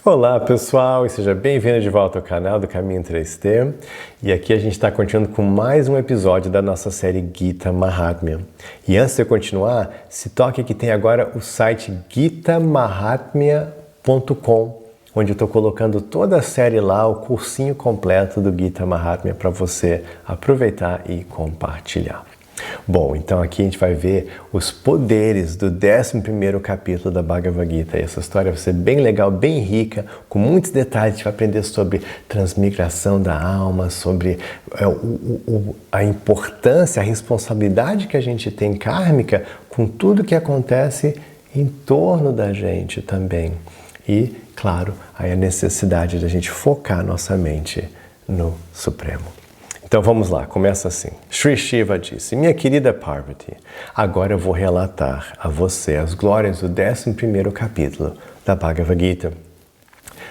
Olá pessoal, e seja bem-vindo de volta ao canal do Caminho 3T. E aqui a gente está continuando com mais um episódio da nossa série Gita Mahatmya. E antes de eu continuar, se toque que tem agora o site gitamahatmya.com, onde eu estou colocando toda a série lá, o cursinho completo do Gita Mahatmya para você aproveitar e compartilhar. Bom, então aqui a gente vai ver os poderes do 11º capítulo da Bhagavad Gita. E essa história vai ser bem legal, bem rica, com muitos detalhes. A gente vai aprender sobre transmigração da alma, sobre a importância, a responsabilidade que a gente tem kármica com tudo que acontece em torno da gente também. E, claro, aí a necessidade de a gente focar nossa mente no Supremo. Então vamos lá, começa assim. Sri Shiva disse: minha querida Parvati, agora eu vou relatar a você as glórias do 11º capítulo da Bhagavad Gita.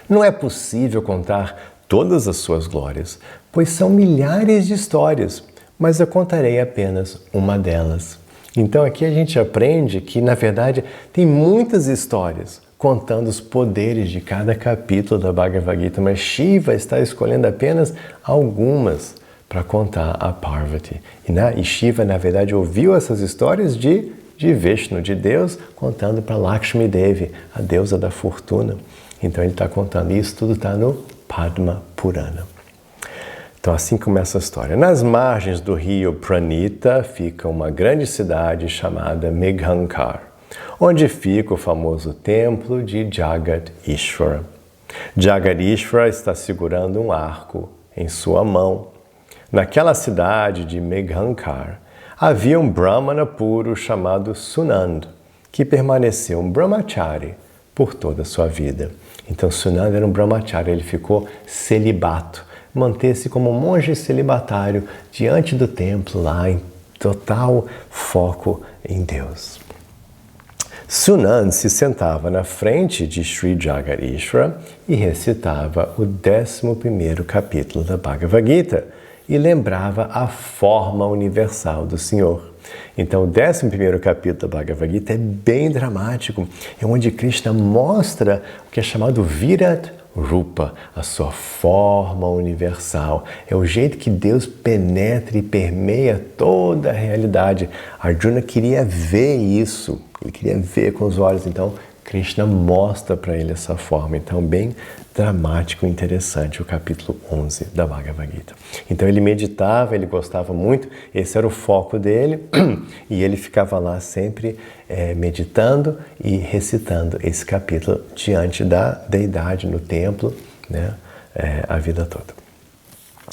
Não é possível contar todas as suas glórias, pois são milhares de histórias, mas eu contarei apenas uma delas. Então aqui a gente aprende que, na verdade, tem muitas histórias contando os poderes de cada capítulo da Bhagavad Gita, mas Shiva está escolhendo apenas algumas para contar a Parvati. E Shiva, na verdade, ouviu essas histórias de Vishnu, de Deus, contando para Lakshmi Devi, a deusa da fortuna. Então ele está contando isso, tudo está no Padma Purana. Então assim começa a história. Nas margens do rio Pranita fica uma grande cidade chamada Meghankar, onde fica o famoso templo de Jagat Ishvara. Jagat Ishvara está segurando um arco em sua mão. Naquela cidade de Meghankar, havia um brahmana puro chamado Sunanda, que permaneceu um brahmachari por toda a sua vida. Então Sunanda era um brahmachari, ele ficou celibato, manteve-se como um monge celibatário diante do templo lá, em total foco em Deus. Sunanda se sentava na frente de Sri Jagadishvara e recitava o 11º capítulo da Bhagavad Gita, e lembrava a forma universal do Senhor. Então, o 11º capítulo da Bhagavad Gita é bem dramático, é onde Krishna mostra o que é chamado Virat Rupa, a sua forma universal. É o jeito que Deus penetra e permeia toda a realidade. Arjuna queria ver isso, ele queria ver com os olhos, então Krishna mostra para ele essa forma. Então, bem dramático e interessante o capítulo 11 da Bhagavad Gita. Então ele meditava, ele gostava muito, esse era o foco dele, e ele ficava lá sempre meditando e recitando esse capítulo diante da deidade no templo, a vida toda.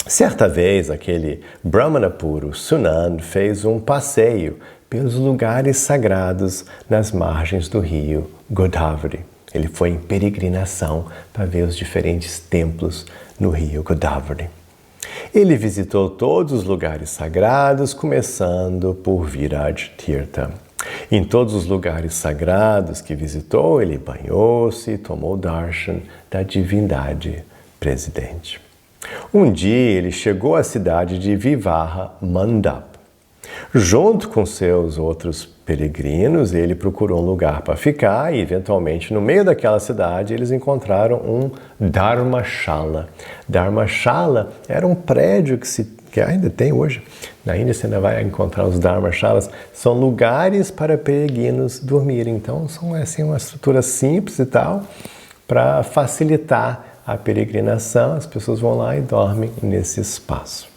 Certa vez, aquele Brahmana puro, Sunanda, fez um passeio pelos lugares sagrados nas margens do rio Godavari. Ele foi em peregrinação para ver os diferentes templos no rio Godavari. Ele visitou todos os lugares sagrados, começando por Viraj Tirtha. Em todos os lugares sagrados que visitou, ele banhou-se e tomou darshan da divindade presidente. Um dia ele chegou à cidade de Vivaha Mandap. Junto com seus outros peregrinos, ele procurou um lugar para ficar e, eventualmente, no meio daquela cidade, eles encontraram um Dharmashala. Dharmashala era um prédio que ainda tem hoje. Na Índia você ainda vai encontrar os Dharmashalas. São lugares para peregrinos dormirem. Então, são assim, uma estrutura simples e tal, para facilitar a peregrinação. As pessoas vão lá e dormem nesse espaço.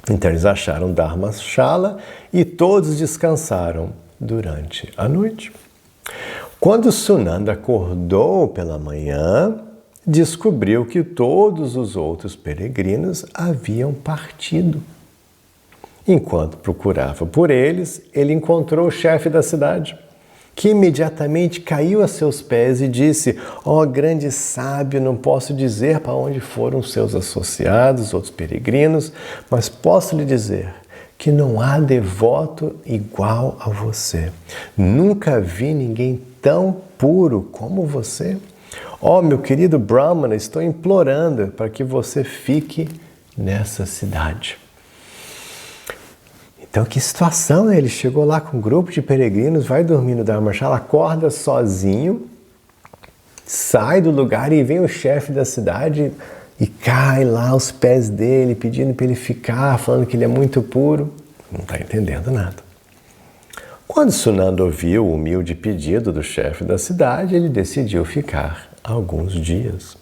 Então eles acharam Dharmashala e todos descansaram durante a noite. Quando Sunanda acordou pela manhã, descobriu que todos os outros peregrinos haviam partido. Enquanto procurava por eles, ele encontrou o chefe da cidade, que imediatamente caiu a seus pés e disse: ó grande sábio, não posso dizer para onde foram seus associados, outros peregrinos, mas posso lhe dizer que não há devoto igual a você. Nunca vi ninguém tão puro como você. Ó meu querido Brahmana, estou implorando para que você fique nessa cidade. Então, que situação, né? Ele chegou lá com um grupo de peregrinos, vai dormir no Dharmashala, acorda sozinho, sai do lugar e vem o chefe da cidade e cai lá aos pés dele, pedindo para ele ficar, falando que ele é muito puro. Não está entendendo nada. Quando Sunanda ouviu o humilde pedido do chefe da cidade, ele decidiu ficar alguns dias.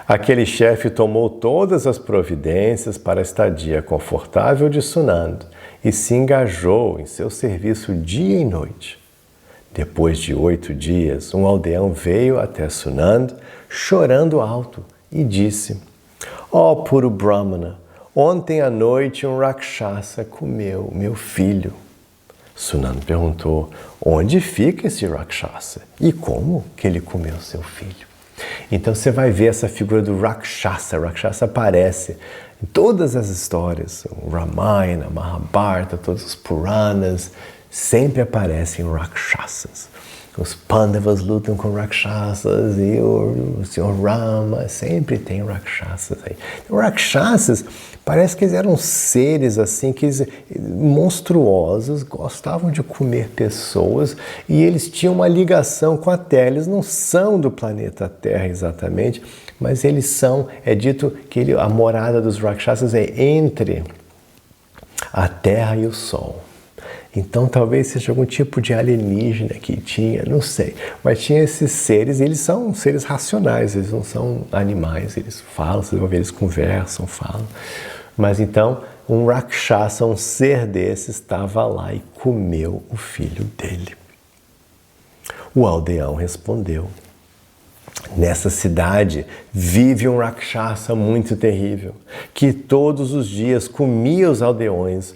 Aquele chefe tomou todas as providências para a estadia confortável de Sunanda e se engajou em seu serviço dia e noite. Depois de 8 dias, um aldeão veio até Sunanda, chorando alto, e disse: Ó puro Brahmana, ontem à noite um Rakshasa comeu meu filho. Sunanda perguntou: onde fica esse Rakshasa? E como que ele comeu seu filho? Então você vai ver essa figura do Rakshasa. Rakshasa aparece em todas as histórias, o Ramayana, Mahabharata, todos os Puranas, sempre aparecem Rakshasas. Os Pandavas lutam com Rakshasas e o Sr. Rama sempre tem Rakshasas aí. Então, Rakshasas, parece que eles eram seres assim, monstruosos, gostavam de comer pessoas e eles tinham uma ligação com a Terra. Eles não são do planeta Terra exatamente, mas eles são, é dito que a morada dos Rakshasas é entre a Terra e o Sol. Então talvez seja algum tipo de alienígena que tinha, não sei. Mas tinha esses seres, e eles são seres racionais, eles não são animais, eles falam, vocês vão ver, eles conversam, falam. Mas então, um Rakshasa, um ser desse, estava lá e comeu o filho dele. O aldeão respondeu: nessa cidade vive um Rakshasa muito terrível, que todos os dias comia os aldeões,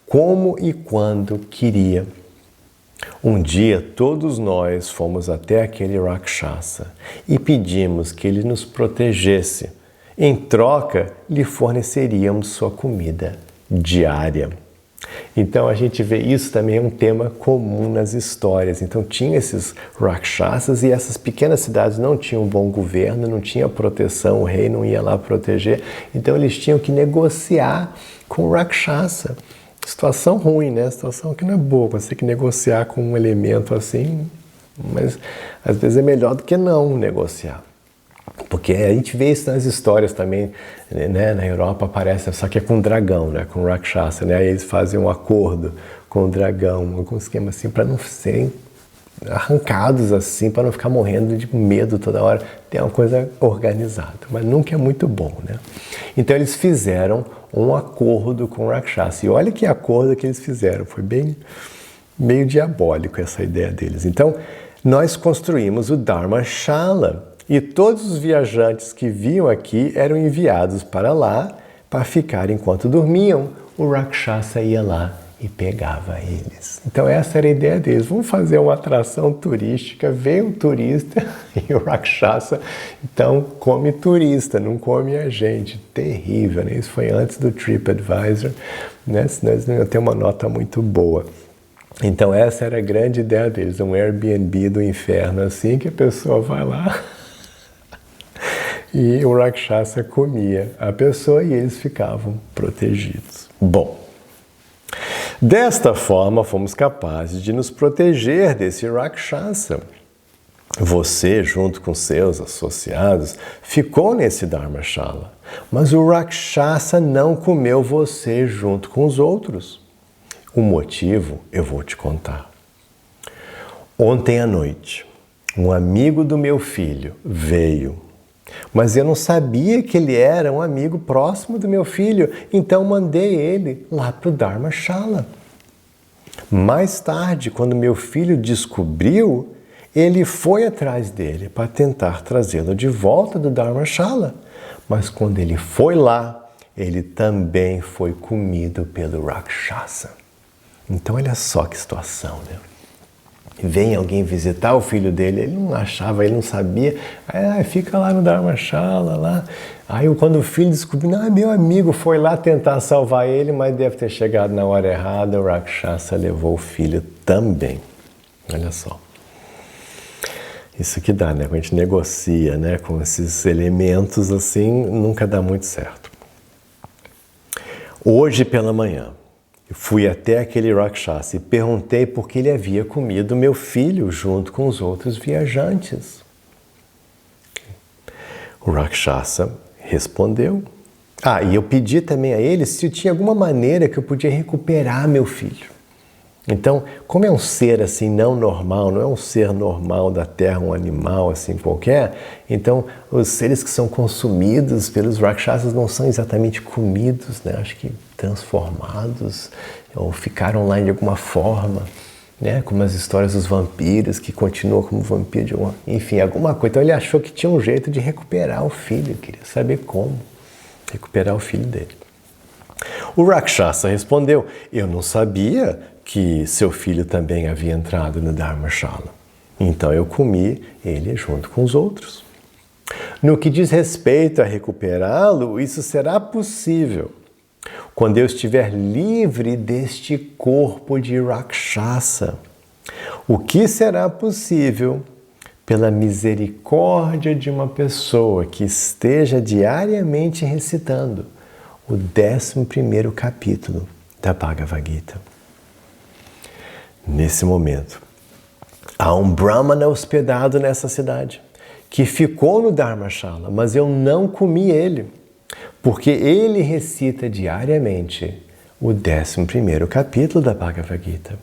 como e quando queria. Um dia todos nós fomos até aquele Rakshasa e pedimos que ele nos protegesse. Em troca, lhe forneceríamos sua comida diária. Então a gente vê isso também é um tema comum nas histórias. Então tinha esses Rakshasas e essas pequenas cidades não tinham bom governo, não tinha proteção, o rei não ia lá proteger. Então eles tinham que negociar com o Rakshasa. Situação ruim, né? Situação que não é boa, você tem que negociar com um elemento assim, mas às vezes é melhor do que não negociar. Porque a gente vê isso nas histórias também, né? Na Europa aparece, só que é com dragão, né? Com Rakshasa, né? Aí eles fazem um acordo com o dragão, algum esquema assim, para não serem arrancados assim, para não ficar morrendo de medo toda hora. Tem uma coisa organizada, mas nunca é muito bom, né? Então eles fizeram um acordo com o Rakshasa. E olha que acordo que eles fizeram, foi bem meio diabólico essa ideia deles. Então, nós construímos o Dharmashala e todos os viajantes que vinham aqui eram enviados para lá para ficar enquanto dormiam. O Rakshasa ia lá e pegava eles. Então essa era a ideia deles. Vamos fazer uma atração turística, vem um turista e o Rakshasa então come turista, não come a gente. Terrível, né? Isso foi antes do TripAdvisor, né? Senão eles não iam ter uma nota muito boa. Então essa era a grande ideia deles, um Airbnb do inferno assim, que a pessoa vai lá e o Rakshasa comia a pessoa e eles ficavam protegidos. Bom, desta forma, fomos capazes de nos proteger desse Rakshasa. Você, junto com seus associados, ficou nesse Dharmashala, mas o Rakshasa não comeu você junto com os outros. O motivo eu vou te contar. Ontem à noite, um amigo do meu filho veio, mas eu não sabia que ele era um amigo próximo do meu filho, então mandei ele lá para o Dharmashala. Mais tarde, quando meu filho descobriu, ele foi atrás dele para tentar trazê-lo de volta do Dharmashala. Mas quando ele foi lá, ele também foi comido pelo Rakshasa. Então olha só que situação, né? Vem alguém visitar o filho dele, ele não achava, ele não sabia, aí fica lá no Dharmashala, lá. Aí quando o filho descobriu, não, meu amigo foi lá tentar salvar ele, mas deve ter chegado na hora errada, o Rakshasa levou o filho também. Olha só. Isso que dá, né? Quando a gente negocia, né, com esses elementos assim, nunca dá muito certo. Hoje pela manhã, eu fui até aquele Rakshasa e perguntei por que ele havia comido meu filho junto com os outros viajantes. O Rakshasa respondeu. E eu pedi também a ele se tinha alguma maneira que eu podia recuperar meu filho. Então, como é um ser assim não normal, não é um ser normal da Terra, um animal assim qualquer, então os seres que são consumidos pelos Rakshasas não são exatamente comidos, né? Acho que transformados ou ficaram lá de alguma forma, né? Como as histórias dos vampiros que continuam como vampiro, enfim, alguma coisa. Então ele achou que tinha um jeito de recuperar o filho, queria saber como recuperar o filho dele. O Rakshasa respondeu: eu não sabia que seu filho também havia entrado no Dharmashala. Então eu comi ele junto com os outros. No que diz respeito a recuperá-lo, isso será possível quando eu estiver livre deste corpo de Rakshasa. O que será possível pela misericórdia de uma pessoa que esteja diariamente recitando o 11º capítulo da Bhagavad Gita. Nesse momento, há um Brahmana hospedado nessa cidade que ficou no Dharmashala, mas eu não comi ele, porque ele recita diariamente o 11º capítulo da Bhagavad Gita.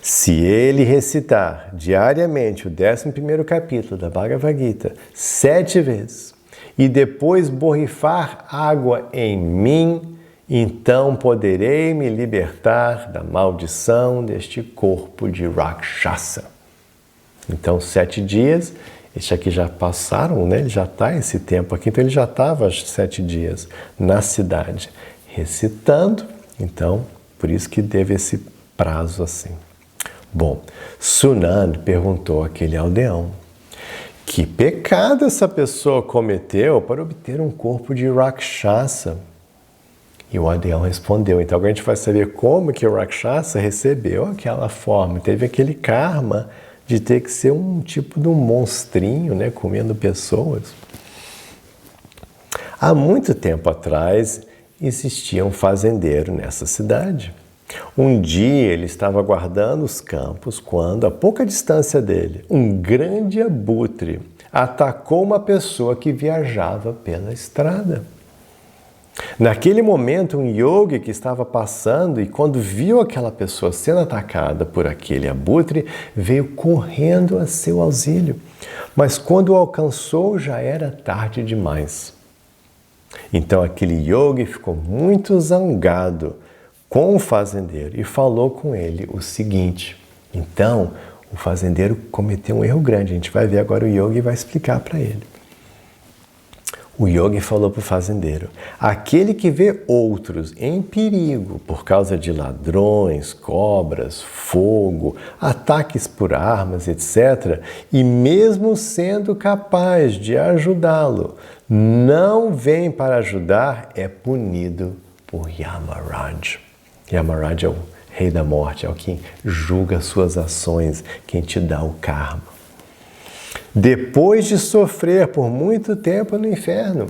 Se ele recitar diariamente o 11º capítulo da Bhagavad Gita 7 vezes e depois borrifar água em mim, então poderei me libertar da maldição deste corpo de Rakshasa. Então 7 dias, este aqui já passaram, né? Ele já está esse tempo aqui, então ele já estava 7 dias na cidade recitando, então por isso que teve esse prazo assim. Bom, Sunanda perguntou àquele aldeão: que pecado essa pessoa cometeu para obter um corpo de Rakshasa? E o aldeão respondeu. Então agora a gente vai saber como que o Rakshasa recebeu aquela forma. Teve aquele karma de ter que ser um tipo de um monstrinho, né, comendo pessoas. Há muito tempo atrás existia um fazendeiro nessa cidade. Um dia ele estava guardando os campos quando, a pouca distância dele, um grande abutre atacou uma pessoa que viajava pela estrada. Naquele momento, um yogi que estava passando e quando viu aquela pessoa sendo atacada por aquele abutre, veio correndo a seu auxílio. Mas quando o alcançou, já era tarde demais. Então aquele yogi ficou muito zangado com o fazendeiro e falou com ele o seguinte. Então, o fazendeiro cometeu um erro grande. A gente vai ver agora o yogi e vai explicar para ele. O yogi falou para o fazendeiro: aquele que vê outros em perigo por causa de ladrões, cobras, fogo, ataques por armas, etc., e mesmo sendo capaz de ajudá-lo, não vem para ajudar, é punido por Yamaraj. Yamaraj é o rei da morte, é o que julga suas ações, quem te dá o karma. Depois de sofrer por muito tempo no inferno,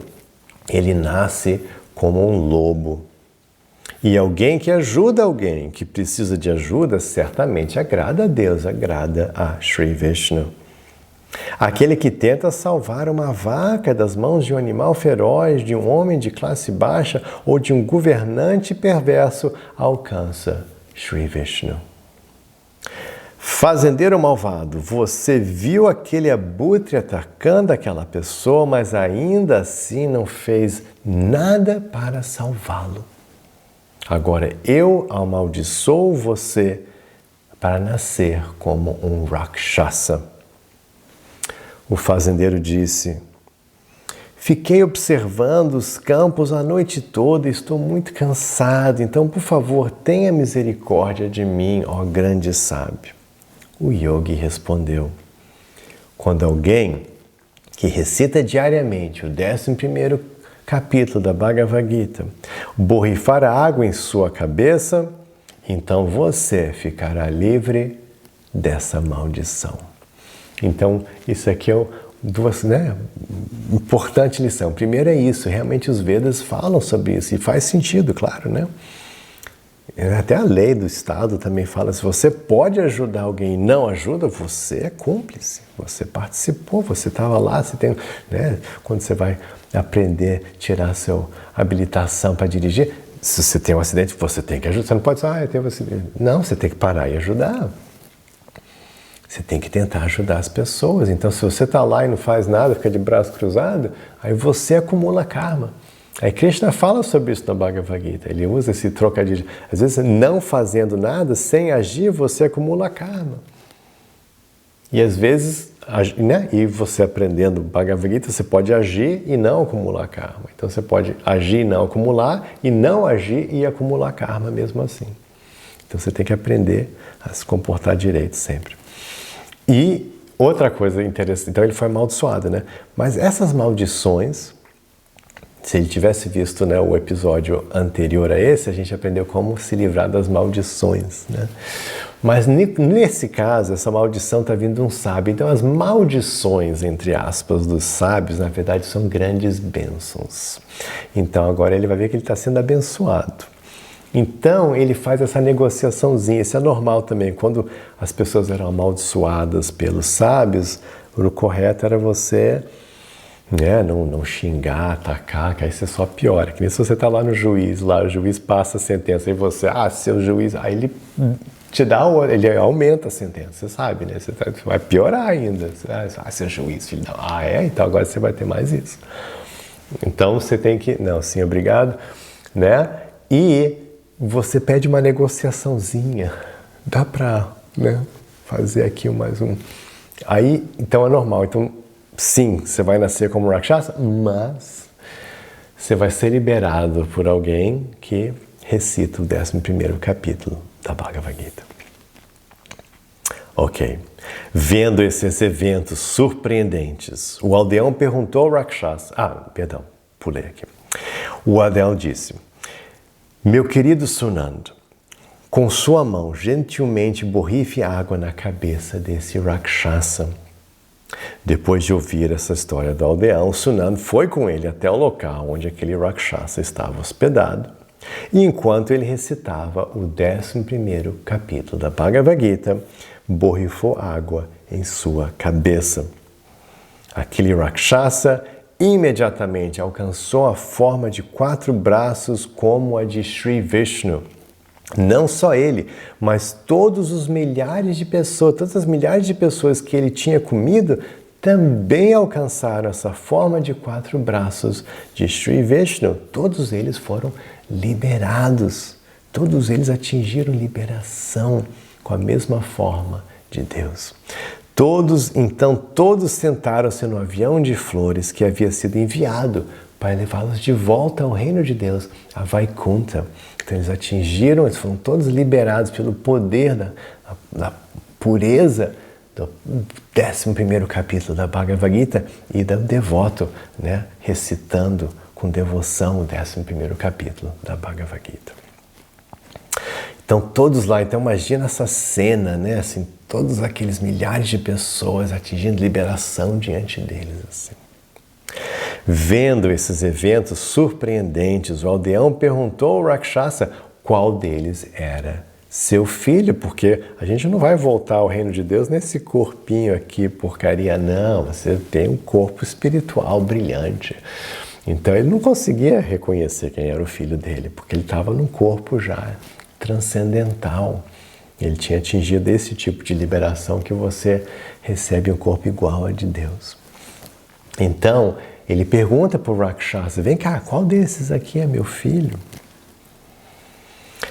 ele nasce como um lobo. E alguém que ajuda alguém que precisa de ajuda, certamente agrada a Deus, agrada a Shri Vishnu. Aquele que tenta salvar uma vaca das mãos de um animal feroz, de um homem de classe baixa ou de um governante perverso, alcança Shri Vishnu. Fazendeiro malvado, você viu aquele abutre atacando aquela pessoa, mas ainda assim não fez nada para salvá-lo. Agora eu amaldiçoo você para nascer como um Rakshasa. O fazendeiro disse: fiquei observando os campos a noite toda e estou muito cansado, então por favor tenha misericórdia de mim, ó grande sábio. O yogi respondeu: quando alguém que recita diariamente o 11º capítulo da Bhagavad Gita borrifar água em sua cabeça, então você ficará livre dessa maldição. Então, isso aqui é duas, importante lição. Primeiro é isso, realmente os Vedas falam sobre isso e faz sentido, claro, né? Até a lei do Estado também fala, se você pode ajudar alguém e não ajuda, você é cúmplice, você participou, você estava lá, você tem, né, quando você vai aprender a tirar a sua habilitação para dirigir, se você tem um acidente, você tem que ajudar, você não pode dizer, eu tenho um acidente. Não, você tem que parar e ajudar. Você tem que tentar ajudar as pessoas. Então, se você está lá e não faz nada, fica de braço cruzado, aí você acumula karma. Aí Krishna fala sobre isso na Bhagavad Gita. Ele usa esse trocadilho. Às vezes, não fazendo nada, sem agir, você acumula karma. E às vezes, né? E você aprendendo Bhagavad Gita, você pode agir e não acumular karma. Então, você pode agir e não acumular, e não agir e acumular karma mesmo assim. Então, você tem que aprender a se comportar direito sempre. E outra coisa interessante, então ele foi amaldiçoado, né? Mas essas maldições, se ele tivesse visto, né, o episódio anterior a esse, a gente aprendeu como se livrar das maldições, né? Mas nesse caso, essa maldição está vindo de um sábio. Então as maldições, entre aspas, dos sábios, na verdade, são grandes bênçãos. Então agora ele vai ver que ele está sendo abençoado. Então, ele faz essa negociaçãozinha, isso é normal também. Quando as pessoas eram amaldiçoadas pelos sábios, o correto era você, né, não xingar, atacar, que aí você só piora. Que nem se você está lá no juiz, lá o juiz passa a sentença e você, seu juiz, aí ele te dá, ele aumenta a sentença, você sabe, né? Você vai piorar ainda. Seu juiz, filho da... então agora você vai ter mais isso. Então, você tem que, não, sim, obrigado, né? E você pede uma negociaçãozinha, dá para, né, fazer aqui mais um. Aí, então é normal. Então, sim, você vai nascer como Rakshasa, mas você vai ser liberado por alguém que recita o 11º capítulo da Bhagavad Gita. Ok. Vendo esses eventos surpreendentes, o aldeão perguntou ao Rakshasa... pulei aqui. O aldeão disse... Meu querido Sunanda, com sua mão gentilmente borrife água na cabeça desse Rakshasa. Depois de ouvir essa história do aldeão, Sunanda foi com ele até o local onde aquele Rakshasa estava hospedado. E enquanto ele recitava o 11º capítulo da Bhagavad Gita, borrifou água em sua cabeça. Aquele Rakshasa imediatamente alcançou a forma de 4 braços como a de Sri Vishnu. Não só ele, mas todos os milhares de pessoas, todas as milhares de pessoas que ele tinha comido, também alcançaram essa forma de 4 braços de Sri Vishnu. Todos eles foram liberados. Todos eles atingiram liberação com a mesma forma de Deus. Todos sentaram-se no avião de flores que havia sido enviado para levá-los de volta ao reino de Deus, a Vaikunta. Então eles foram todos liberados pelo poder da pureza do 11º capítulo da Bhagavad Gita e do devoto, né, recitando com devoção o 11º capítulo da Bhagavad Gita. Então todos lá, então imagina essa cena, né, assim, todos aqueles milhares de pessoas atingindo liberação diante deles, assim. Vendo esses eventos surpreendentes, o aldeão perguntou ao Rakshasa qual deles era seu filho, porque a gente não vai voltar ao reino de Deus nesse corpinho aqui, porcaria, não, você tem um corpo espiritual brilhante. Então ele não conseguia reconhecer quem era o filho dele, porque ele estava num corpo já transcendental. Ele tinha atingido esse tipo de liberação que você recebe um corpo igual a de Deus. Então, ele pergunta para o Rakshasa, vem cá, qual desses aqui é meu filho?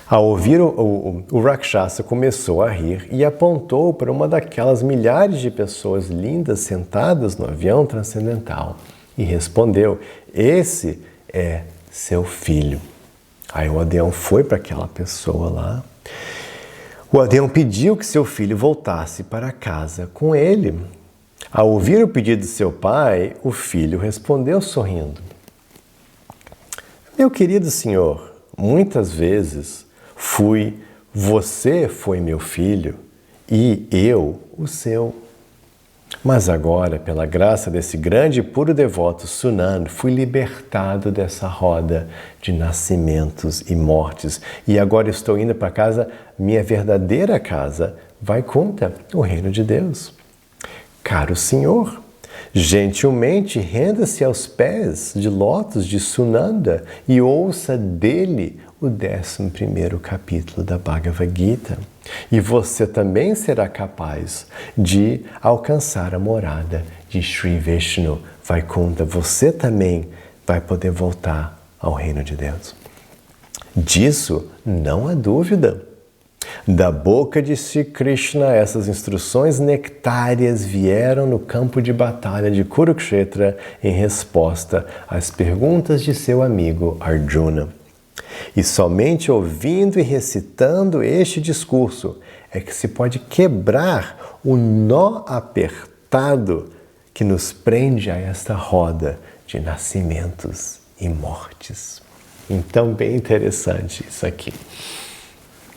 Ao ouvir o Rakshasa começou a rir e apontou para uma daquelas milhares de pessoas lindas sentadas no avião transcendental e respondeu, esse é seu filho. Aí o aldeão foi para aquela pessoa lá. O aldeão pediu que seu filho voltasse para casa com ele. Ao ouvir o pedido de seu pai, o filho respondeu sorrindo. Meu querido senhor, muitas vezes você foi meu filho e eu o seu. Mas agora, pela graça desse grande e puro devoto Sunanda, fui libertado dessa roda de nascimentos e mortes. E agora estou indo para casa, minha verdadeira casa, Vaikuntha, o reino de Deus. Caro Senhor, gentilmente renda-se aos pés de lótus de Sunanda e ouça dele o 11º capítulo da Bhagavad Gita. E você também será capaz de alcançar a morada de Sri Vishnu, Vaikuntha. Você também vai poder voltar ao reino de Deus. Disso não há dúvida. Da boca de Sri Krishna, essas instruções nectárias vieram no campo de batalha de Kurukshetra em resposta às perguntas de seu amigo Arjuna. E somente ouvindo e recitando este discurso é que se pode quebrar o nó apertado que nos prende a esta roda de nascimentos e mortes. Então, bem interessante isso aqui.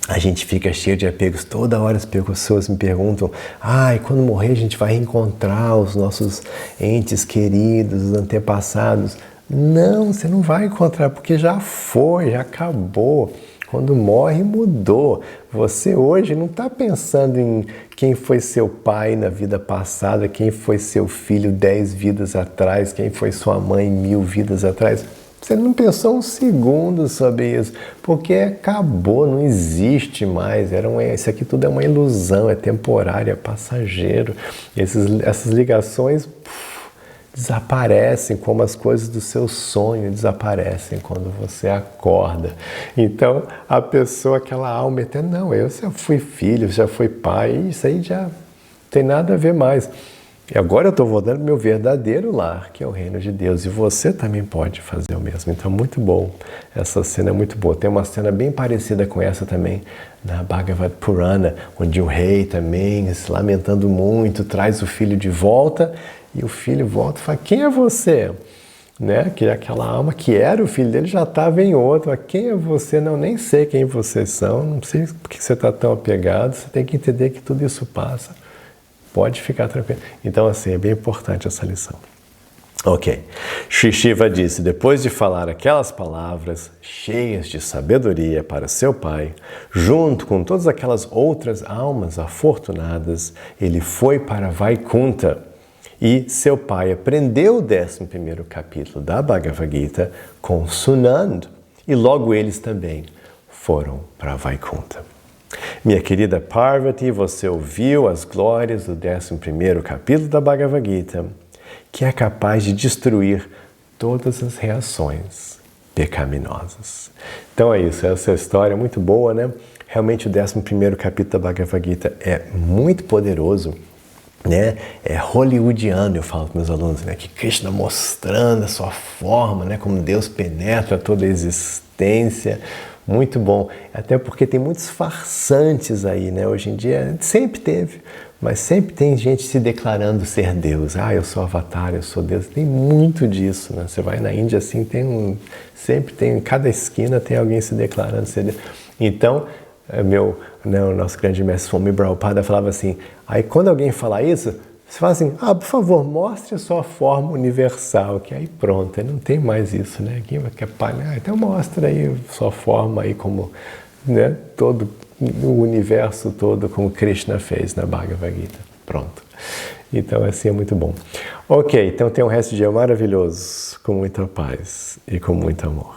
A gente fica cheio de apegos, toda hora as pessoas me perguntam: e quando morrer a gente vai reencontrar os nossos entes queridos, os antepassados? Não, você não vai encontrar, porque já foi, já acabou. Quando morre, mudou. Você hoje não está pensando em quem foi seu pai na vida passada, quem foi seu filho 10 vidas atrás, quem foi sua mãe 1000 vidas atrás. Você não pensou um segundo sobre isso, porque acabou, não existe mais. Isso aqui tudo é uma ilusão, é temporário, é passageiro. Essas ligações desaparecem, como as coisas do seu sonho desaparecem quando você acorda. Então, a pessoa, aquela alma eterna, não, eu já fui filho, já fui pai, isso aí já tem nada a ver mais. E agora eu estou voltando para o meu verdadeiro lar, que é o reino de Deus. E você também pode fazer o mesmo. Então, muito bom. Essa cena é muito boa. Tem uma cena bem parecida com essa também na Bhagavad Purana, onde o rei também, se lamentando muito, traz o filho de volta. E o filho volta e fala: quem é você? Né? Que aquela alma que era o filho dele já estava em outro. Quem é você? Não, nem sei quem vocês são. Não sei por que você está tão apegado. Você tem que entender que tudo isso passa. Pode ficar tranquilo. Então, assim, é bem importante essa lição. Ok. Shri Shiva disse: depois de falar aquelas palavras cheias de sabedoria para seu pai, junto com todas aquelas outras almas afortunadas, ele foi para Vaikuntha. E seu pai aprendeu o 11º capítulo da Bhagavad Gita com Sunanda. E logo eles também foram para Vaikuntha. Minha querida Parvati, você ouviu as glórias do 11º capítulo da Bhagavad Gita, que é capaz de destruir todas as reações pecaminosas. Então é isso, essa história é muito boa, né? Realmente o 11º capítulo da Bhagavad Gita é muito poderoso, né? É hollywoodiano, eu falo para meus alunos, né? Que Krishna mostrando a sua forma, né? Como Deus penetra toda a existência. Muito bom, até porque tem muitos farsantes aí, né? Hoje em dia, sempre teve, mas sempre tem gente se declarando ser Deus. Eu sou Avatar, eu sou Deus. Tem muito disso, né? Você vai na Índia, assim, sempre tem, em cada esquina tem alguém se declarando ser Deus. Então, o nosso grande mestre Swami Prabhupada falava assim, aí quando alguém fala isso, você fala assim: por favor, mostre a sua forma universal, que aí pronto, não tem mais isso, né? Quem quer palha, então mostra aí a sua forma aí como, né? Todo o universo todo, como Krishna fez na Bhagavad Gita. Pronto. Então, assim é muito bom. Ok, então tem um resto de dia maravilhoso, com muita paz e com muito amor.